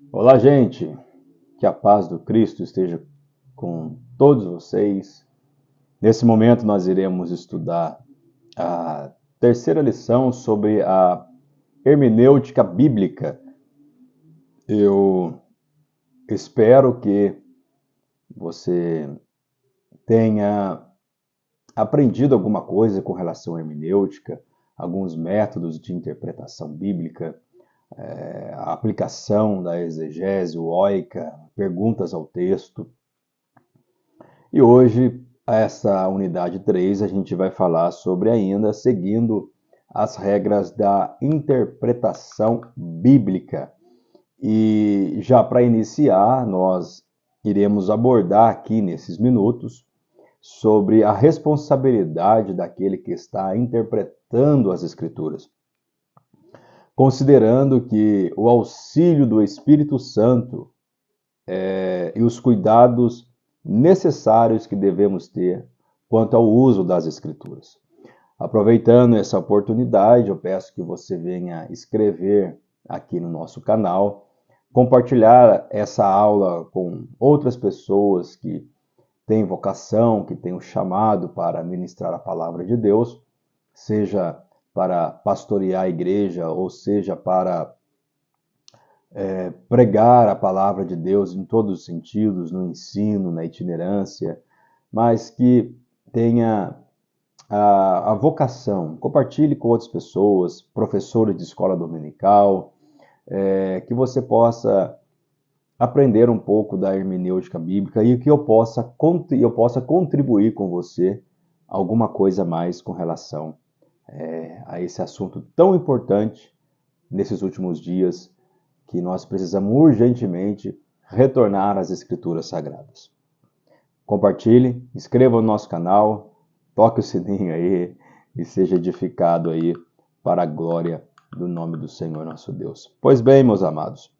Olá, gente! Que a paz do Cristo esteja com todos vocês. Nesse momento, nós iremos estudar a terceira lição sobre a hermenêutica bíblica. Eu espero que você tenha aprendido alguma coisa com relação à hermenêutica, alguns métodos de interpretação bíblica, a aplicação da exegese, o oica, perguntas ao texto. E hoje, essa unidade 3, a gente vai falar sobre ainda seguindo as regras da interpretação bíblica. E já para iniciar, nós iremos abordar aqui nesses minutos sobre a responsabilidade daquele que está interpretando as Escrituras, considerando que o auxílio do Espírito Santo e os cuidados necessários que devemos ter quanto ao uso das Escrituras. Aproveitando essa oportunidade, eu peço que você venha escrever aqui no nosso canal, compartilhar essa aula com outras pessoas que têm vocação, que têm o chamado para ministrar a palavra de Deus, seja para pastorear a igreja, ou seja para pregar a palavra de Deus em todos os sentidos, no ensino, na itinerância, mas que tenha a vocação, compartilhe com outras pessoas, professores de escola dominical, que você possa aprender um pouco da hermenêutica bíblica e que eu possa contribuir com você alguma coisa a mais com relação a esse assunto tão importante nesses últimos dias, que nós precisamos urgentemente retornar às Escrituras Sagradas. Compartilhe, inscreva no nosso canal, toque o sininho aí e seja edificado aí para a glória do nome do Senhor nosso Deus. Pois bem, meus amados,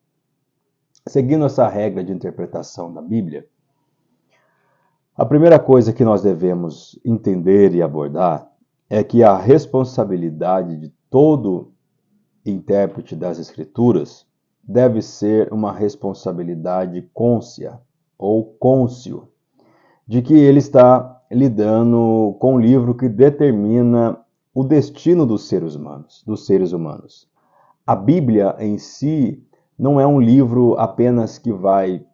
seguindo essa regra de interpretação da Bíblia, a primeira coisa que nós devemos entender e abordar é que a responsabilidade de todo intérprete das Escrituras deve ser uma responsabilidade cônscia ou cônscio, de que ele está lidando com um livro que determina o destino dos seres humanos. A Bíblia em si não é um livro apenas que vai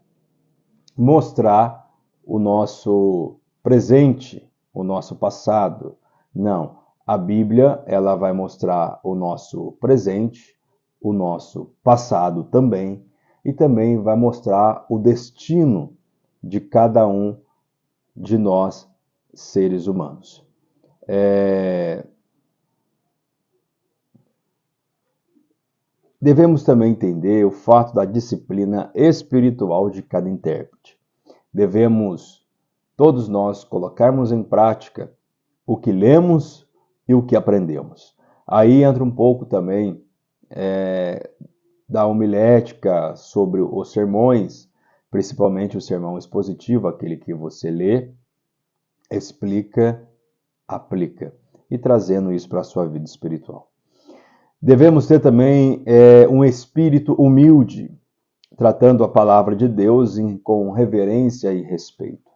mostrar o nosso presente, o nosso passado. Não, a Bíblia ela vai mostrar o nosso presente, o nosso passado também, e também vai mostrar o destino de cada um de nós, seres humanos. Devemos também entender o fato da disciplina espiritual de cada intérprete. Devemos, todos nós, colocarmos em prática o que lemos e o que aprendemos. Aí entra um pouco também da homilética sobre os sermões, principalmente o sermão expositivo, aquele que você lê, explica, aplica, e trazendo isso para a sua vida espiritual. Devemos ter também um espírito humilde, tratando a palavra de Deus com reverência e respeito.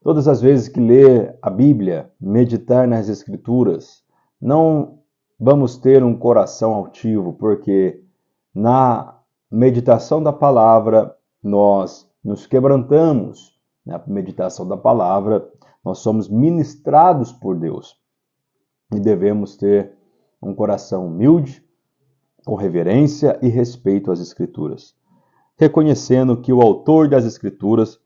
Todas as vezes que ler a Bíblia, meditar nas Escrituras, não vamos ter um coração altivo, porque na meditação da palavra nós nos quebrantamos. Na meditação da palavra nós somos ministrados por Deus. E devemos ter um coração humilde, com reverência e respeito às Escrituras, reconhecendo que o autor das Escrituras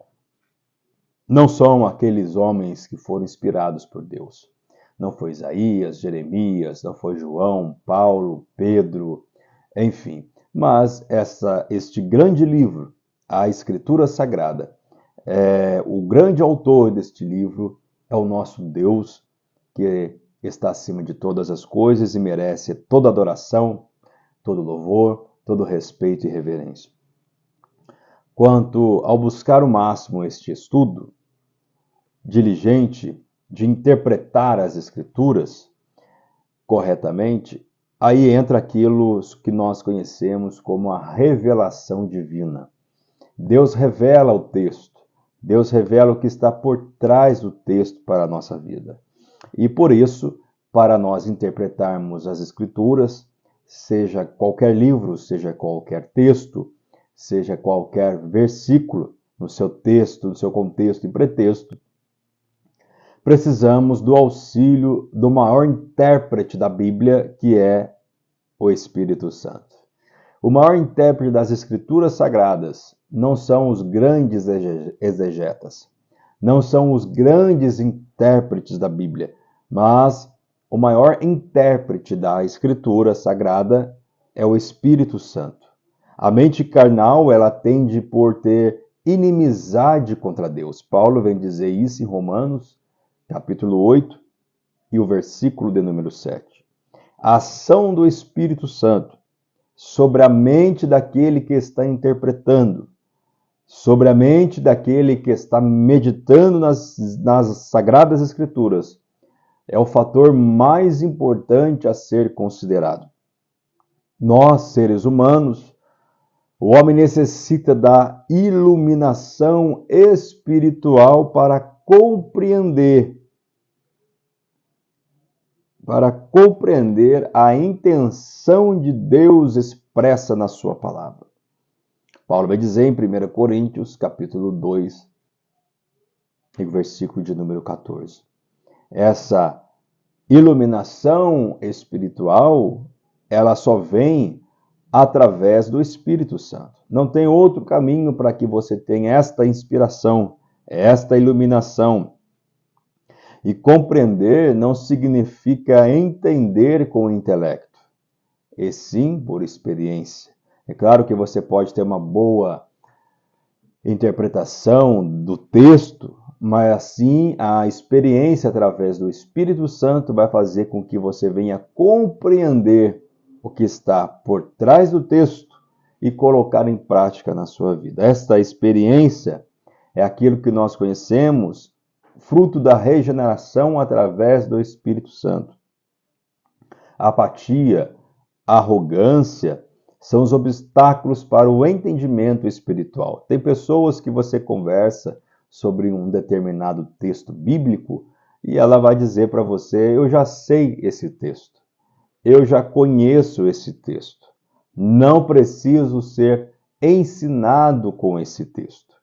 não são aqueles homens que foram inspirados por Deus. Não foi Isaías, Jeremias, não foi João, Paulo, Pedro, enfim. Mas este grande livro, a Escritura Sagrada, o grande autor deste livro é o nosso Deus, que está acima de todas as coisas e merece toda adoração, todo louvor, todo respeito e reverência. Quanto ao buscar o máximo este estudo diligente de interpretar as Escrituras corretamente, aí entra aquilo que nós conhecemos como a revelação divina. Deus revela o texto. Deus revela o que está por trás do texto para a nossa vida. E por isso, para nós interpretarmos as Escrituras, seja qualquer livro, seja qualquer texto, seja qualquer versículo, no seu texto, no seu contexto e pretexto, precisamos do auxílio do maior intérprete da Bíblia, que é o Espírito Santo. O maior intérprete das Escrituras Sagradas não são os grandes exegetas, não são os grandes intérpretes da Bíblia, mas o maior intérprete da Escritura Sagrada é o Espírito Santo. A mente carnal, ela tende por ter inimizade contra Deus. Paulo vem dizer isso em Romanos, capítulo 8, e o versículo de número 7. A ação do Espírito Santo sobre a mente daquele que está interpretando, sobre a mente daquele que está meditando nas Sagradas Escrituras, é o fator mais importante a ser considerado. Nós, seres humanos, o homem necessita da iluminação espiritual para compreender a intenção de Deus expressa na sua palavra. Paulo vai dizer em 1 Coríntios, capítulo 2, versículo de número 14. Essa iluminação espiritual, ela só vem através do Espírito Santo. Não tem outro caminho para que você tenha esta inspiração, esta iluminação. E compreender não significa entender com o intelecto, e sim por experiência. É claro que você pode ter uma boa interpretação do texto, mas assim a experiência através do Espírito Santo vai fazer com que você venha compreender o que está por trás do texto e colocar em prática na sua vida. Esta experiência é aquilo que nós conhecemos, fruto da regeneração através do Espírito Santo. Apatia, arrogância são os obstáculos para o entendimento espiritual. Tem pessoas que você conversa sobre um determinado texto bíblico e ela vai dizer para você: eu já sei esse texto, eu já conheço esse texto, não preciso ser ensinado com esse texto.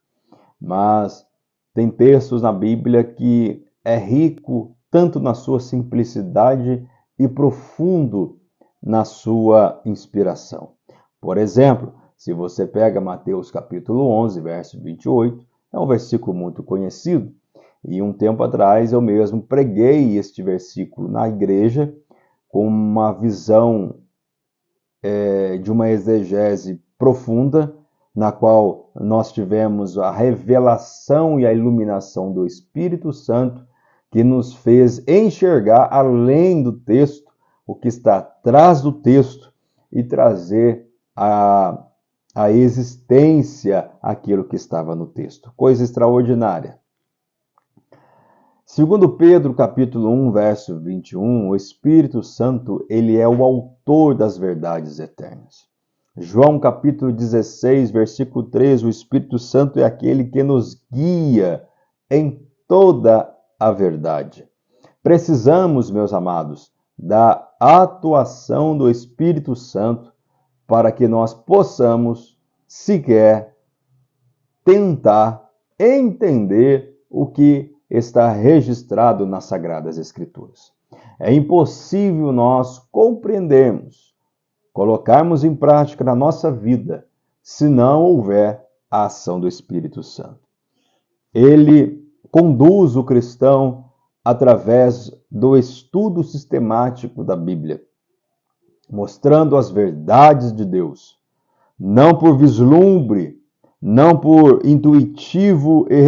Mas tem textos na Bíblia que é rico tanto na sua simplicidade e profundo na sua inspiração. Por exemplo, se você pega Mateus capítulo 11, verso 28, é um versículo muito conhecido, e um tempo atrás eu mesmo preguei este versículo na igreja com uma visão de uma exegese profunda, na qual nós tivemos a revelação e a iluminação do Espírito Santo, que nos fez enxergar além do texto, o que está atrás do texto, e trazer a existência aquilo que estava no texto. Coisa extraordinária. Segundo Pedro, capítulo 1, verso 21, o Espírito Santo, ele é o autor das verdades eternas. João, capítulo 16, versículo 3, o Espírito Santo é aquele que nos guia em toda a verdade. Precisamos, meus amados, da atuação do Espírito Santo para que nós possamos sequer tentar entender o que está registrado nas Sagradas Escrituras. É impossível nós compreendermos, colocarmos em prática na nossa vida, se não houver a ação do Espírito Santo. Ele conduz o cristão através do estudo sistemático da Bíblia, mostrando as verdades de Deus, não por vislumbre, não por intuitivo e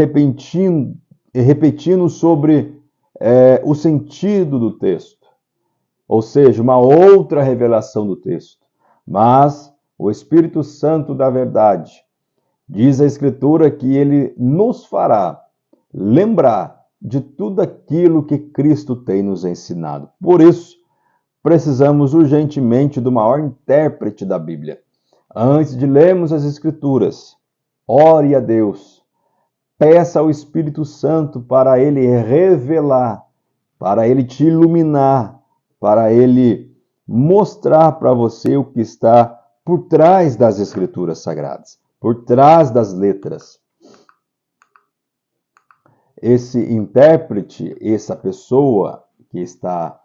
repetindo sobre o sentido do texto, ou seja, uma outra revelação do texto, mas o Espírito Santo da verdade. Diz a Escritura que ele nos fará lembrar de tudo aquilo que Cristo tem nos ensinado. Por isso, precisamos urgentemente do maior intérprete da Bíblia. Antes de lermos as Escrituras, ore a Deus, peça ao Espírito Santo para Ele revelar, para Ele te iluminar, para Ele mostrar para você o que está por trás das Escrituras Sagradas, por trás das letras. Esse intérprete, essa pessoa que está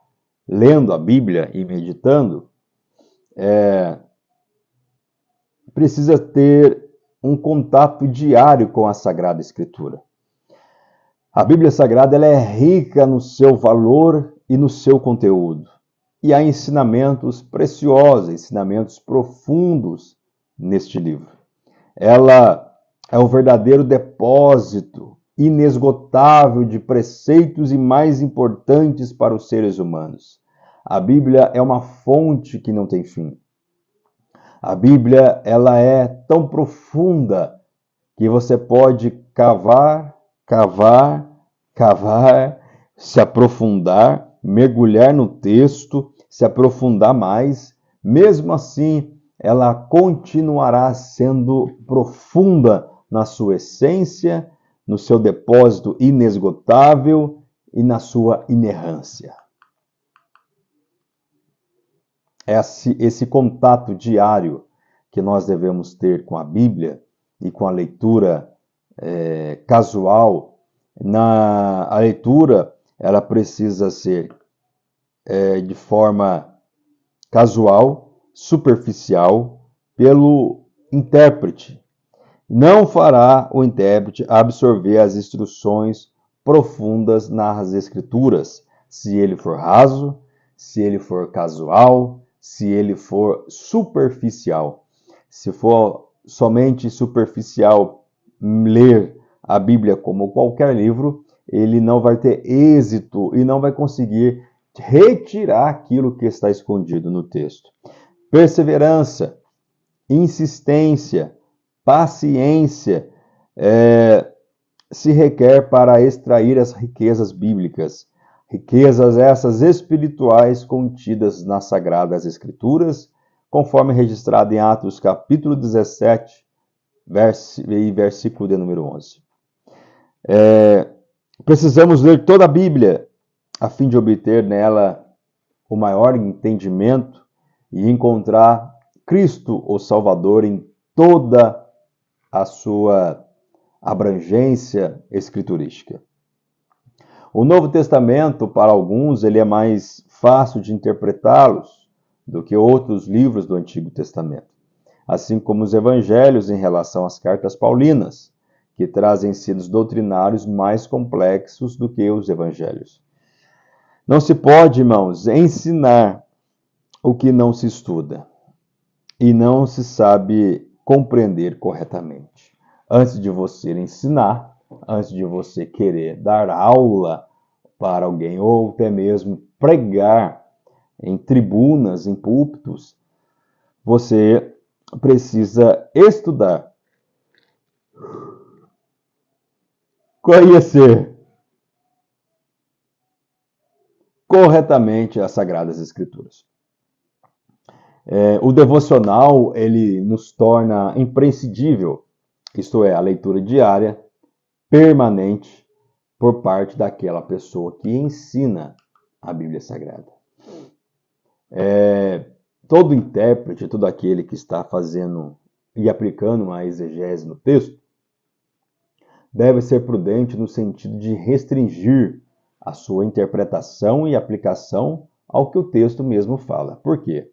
lendo a Bíblia e meditando, precisa ter um contato diário com a Sagrada Escritura. A Bíblia Sagrada ela é rica no seu valor e no seu conteúdo. E há ensinamentos preciosos, ensinamentos profundos neste livro. Ela é o verdadeiro depósito inesgotável de preceitos e mais importantes para os seres humanos. A Bíblia é uma fonte que não tem fim. A Bíblia ela é tão profunda que você pode cavar, se aprofundar, mergulhar no texto, se aprofundar mais. Mesmo assim, ela continuará sendo profunda na sua essência, no seu depósito inesgotável e na sua inerrância. Esse contato diário que nós devemos ter com a Bíblia e com a leitura casual. A leitura ela precisa ser de forma casual, superficial, pelo intérprete. Não fará o intérprete absorver as instruções profundas nas Escrituras, se ele for raso, se ele for casual, se ele for superficial. Se for somente superficial ler a Bíblia como qualquer livro, ele não vai ter êxito e não vai conseguir retirar aquilo que está escondido no texto. Perseverança, insistência, paciência se requer para extrair as riquezas bíblicas. Riquezas essas espirituais contidas nas Sagradas Escrituras, conforme registrado em Atos capítulo 17, versículo de número 11. Precisamos ler toda a Bíblia a fim de obter nela o maior entendimento e encontrar Cristo, o Salvador, em toda a sua abrangência escriturística. O Novo Testamento, para alguns, ele é mais fácil de interpretá-los do que outros livros do Antigo Testamento, assim como os evangelhos em relação às cartas paulinas, que trazem ensinos doutrinários mais complexos do que os evangelhos. Não se pode, irmãos, ensinar o que não se estuda e não se sabe compreender corretamente. Antes de você ensinar, antes de você querer dar aula para alguém ou até mesmo pregar em tribunas, em púlpitos, você precisa estudar, conhecer corretamente as Sagradas Escrituras. O devocional, ele nos torna imprescindível, isto é, a leitura diária, permanente, por parte daquela pessoa que ensina a Bíblia Sagrada. Todo intérprete, todo aquele que está fazendo e aplicando uma exegese no texto, deve ser prudente no sentido de restringir a sua interpretação e aplicação ao que o texto mesmo fala. Por quê?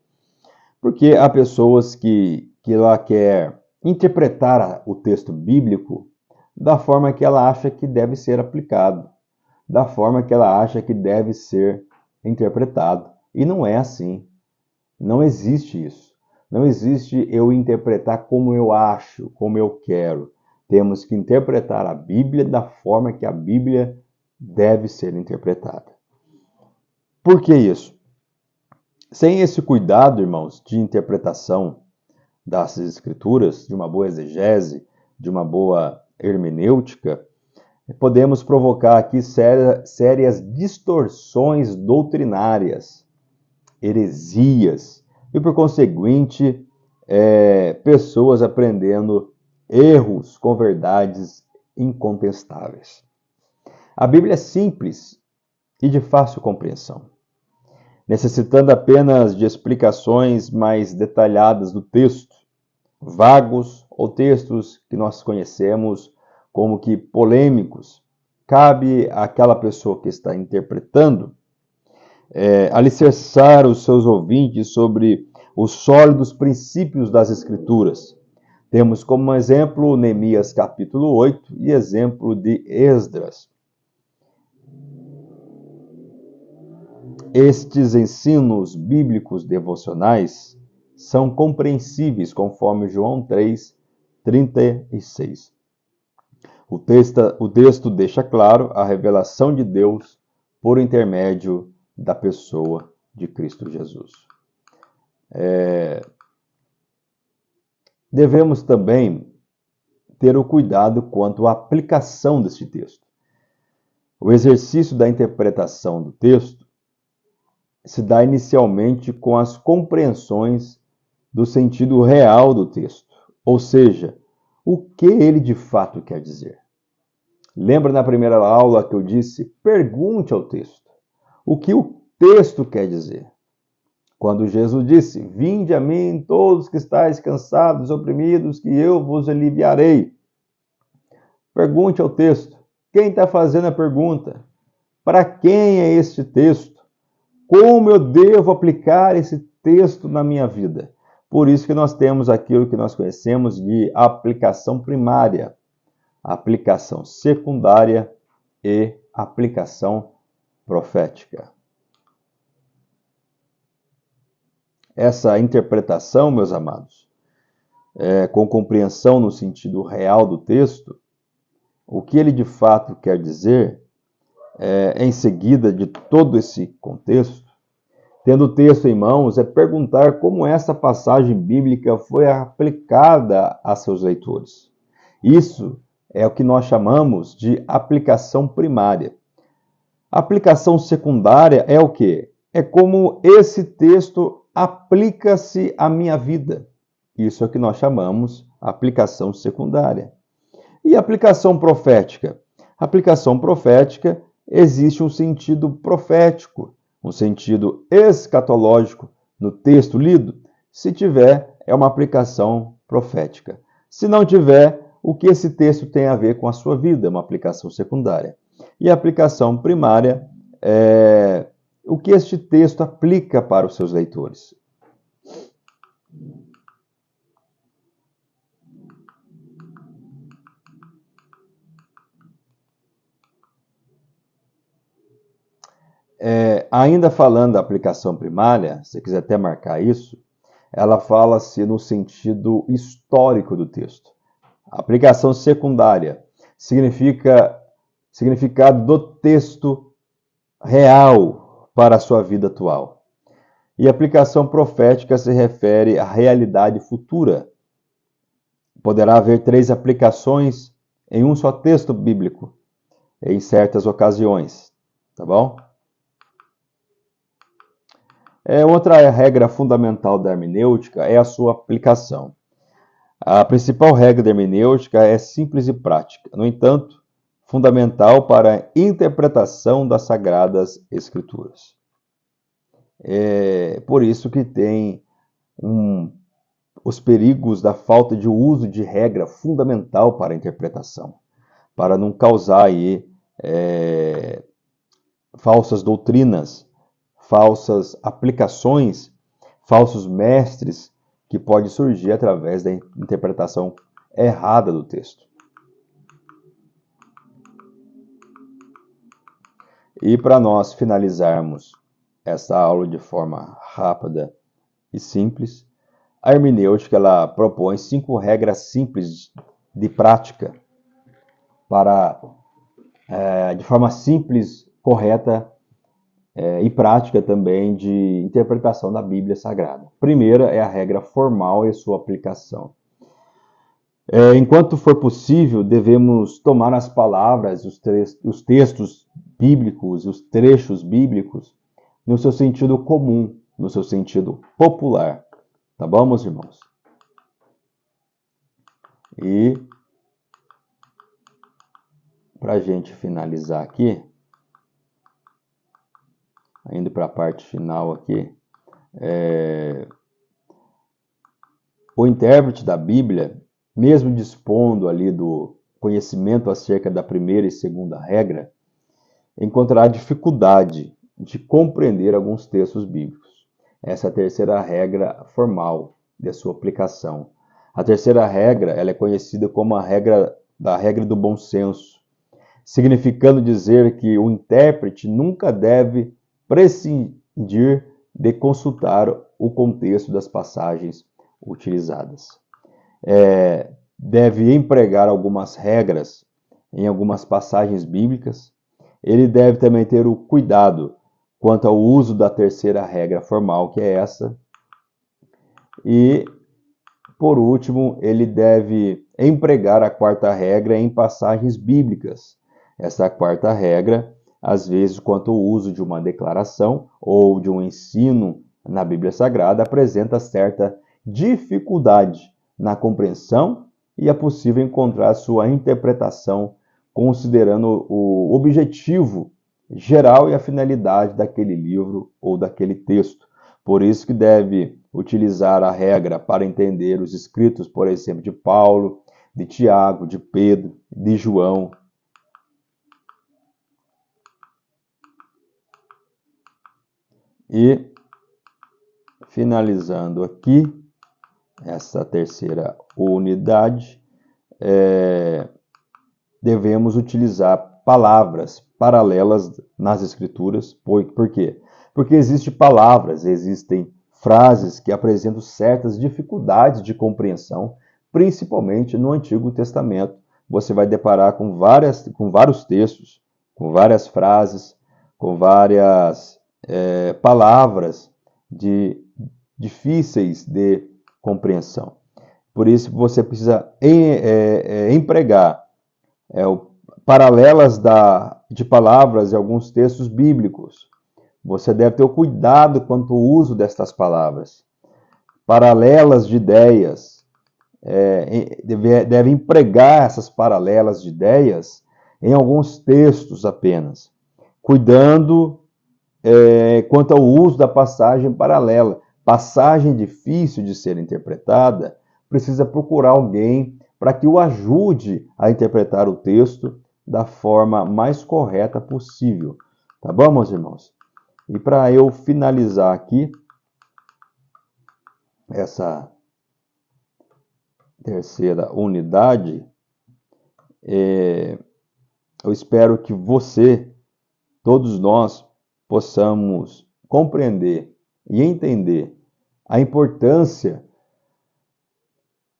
Porque há pessoas que ela quer interpretar o texto bíblico da forma que ela acha que deve ser aplicado, da forma que ela acha que deve ser interpretado. E não é assim. Não existe isso. Não existe eu interpretar como eu acho, como eu quero. Temos que interpretar a Bíblia da forma que a Bíblia deve ser interpretada. Por que isso? Sem esse cuidado, irmãos, de interpretação das Escrituras, de uma boa exegese, de uma boa hermenêutica, podemos provocar aqui sérias distorções doutrinárias heresias e, por conseguinte, pessoas aprendendo erros com verdades incontestáveis. A Bíblia é simples e de fácil compreensão, necessitando apenas de explicações mais detalhadas do texto, vagos ou textos que nós conhecemos como que polêmicos. Cabe àquela pessoa que está interpretando alicerçar os seus ouvintes sobre os sólidos princípios das Escrituras. Temos como exemplo Neemias capítulo 8 e exemplo de Esdras. Estes ensinos bíblicos devocionais são compreensíveis conforme João 3:36. O texto deixa claro a revelação de Deus por intermédio da pessoa de Cristo Jesus. Devemos também ter o cuidado quanto à aplicação deste texto. O exercício da interpretação do texto se dá inicialmente com as compreensões do sentido real do texto, ou seja, o que ele de fato quer dizer. Lembra na primeira aula que eu disse, pergunte ao texto, o que o texto quer dizer? Quando Jesus disse, vinde a mim todos que estáis cansados e oprimidos, que eu vos aliviarei. Pergunte ao texto, quem está fazendo a pergunta? Para quem é este texto? Como eu devo aplicar esse texto na minha vida? Por isso que nós temos aquilo que nós conhecemos de aplicação primária, aplicação secundária e aplicação profética. Essa interpretação, meus amados, com compreensão no sentido real do texto, o que ele de fato quer dizer, em seguida de todo esse contexto, tendo o texto em mãos, é perguntar como essa passagem bíblica foi aplicada a seus leitores. Isso é o que nós chamamos de aplicação primária. A aplicação secundária é o quê? É como esse texto aplica-se à minha vida. Isso é o que nós chamamos aplicação secundária. E aplicação profética? A aplicação profética existe um sentido profético, um sentido escatológico no texto lido. Se tiver, é uma aplicação profética. Se não tiver, o que esse texto tem a ver com a sua vida? É uma aplicação secundária. E a aplicação primária é o que este texto aplica para os seus leitores. Ainda falando da aplicação primária, se você quiser até marcar isso, ela fala-se no sentido histórico do texto. A aplicação secundária significa significado do texto real para a sua vida atual. E a aplicação profética se refere à realidade futura. Poderá haver 3 aplicações em um só texto bíblico, em certas ocasiões, tá bom? Outra regra fundamental da hermenêutica é a sua aplicação. A principal regra da hermenêutica é simples e prática, no entanto, fundamental para a interpretação das Sagradas Escrituras. É por isso que tem os perigos da falta de uso de regra fundamental para a interpretação, para não causar aí falsas doutrinas, falsas aplicações, falsos mestres que pode surgir através da interpretação errada do texto. E para nós finalizarmos essa aula de forma rápida e simples, a hermenêutica ela propõe 5 regras simples de prática para, de forma simples, correta e prática também de interpretação da Bíblia Sagrada. Primeira é a regra formal e sua aplicação. Enquanto for possível, devemos tomar as palavras, os textos bíblicos, os trechos bíblicos, no seu sentido comum, no seu sentido popular. Tá bom, meus irmãos? E para a gente finalizar aqui, indo para a parte final aqui, o intérprete da Bíblia, mesmo dispondo ali do conhecimento acerca da primeira e segunda regra, encontrará dificuldade de compreender alguns textos bíblicos. Essa é a terceira regra formal de sua aplicação. A terceira regra, ela é conhecida como a regra do bom senso, significando dizer que o intérprete nunca deve prescindir de consultar o contexto das passagens utilizadas. Deve empregar algumas regras em algumas passagens bíblicas. Ele deve também ter o cuidado quanto ao uso da terceira regra formal, que é essa. E, por último, ele deve empregar a quarta regra em passagens bíblicas. Essa quarta regra, às vezes, quanto ao uso de uma declaração ou de um ensino na Bíblia Sagrada, apresenta certa dificuldade na compreensão e é possível encontrar sua interpretação considerando o objetivo geral e a finalidade daquele livro ou daquele texto. Por isso que deve utilizar a regra para entender os escritos, por exemplo, de Paulo, de Tiago, de Pedro, de João. E, finalizando aqui, essa terceira unidade, devemos utilizar palavras paralelas nas Escrituras. Por quê? Porque existem palavras, existem frases que apresentam certas dificuldades de compreensão, principalmente no Antigo Testamento. Você vai deparar com vários textos, com várias frases, com várias palavras difíceis de compreensão. Por isso você precisa empregar paralelas de palavras em alguns textos bíblicos. Você deve ter o cuidado quanto ao uso destas palavras. Paralelas de ideias. Deve empregar essas paralelas de ideias em alguns textos apenas. Cuidando quanto ao uso da passagem paralela. Passagem difícil de ser interpretada, precisa procurar alguém para que o ajude a interpretar o texto da forma mais correta possível. Tá bom, meus irmãos? E para eu finalizar aqui essa terceira unidade, eu espero que você, todos nós, possamos compreender e entender a importância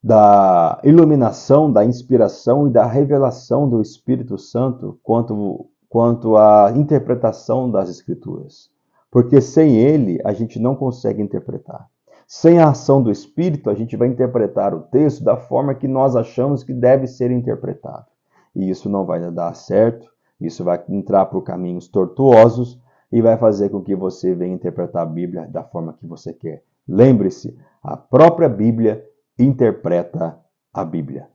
da iluminação, da inspiração e da revelação do Espírito Santo quanto à interpretação das Escrituras. Porque sem ele, a gente não consegue interpretar. Sem a ação do Espírito, a gente vai interpretar o texto da forma que nós achamos que deve ser interpretado. E isso não vai dar certo, isso vai entrar por caminhos tortuosos e vai fazer com que você venha interpretar a Bíblia da forma que você quer. Lembre-se, a própria Bíblia interpreta a Bíblia.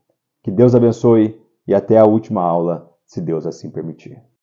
Que Deus abençoe e até a última aula, se Deus assim permitir.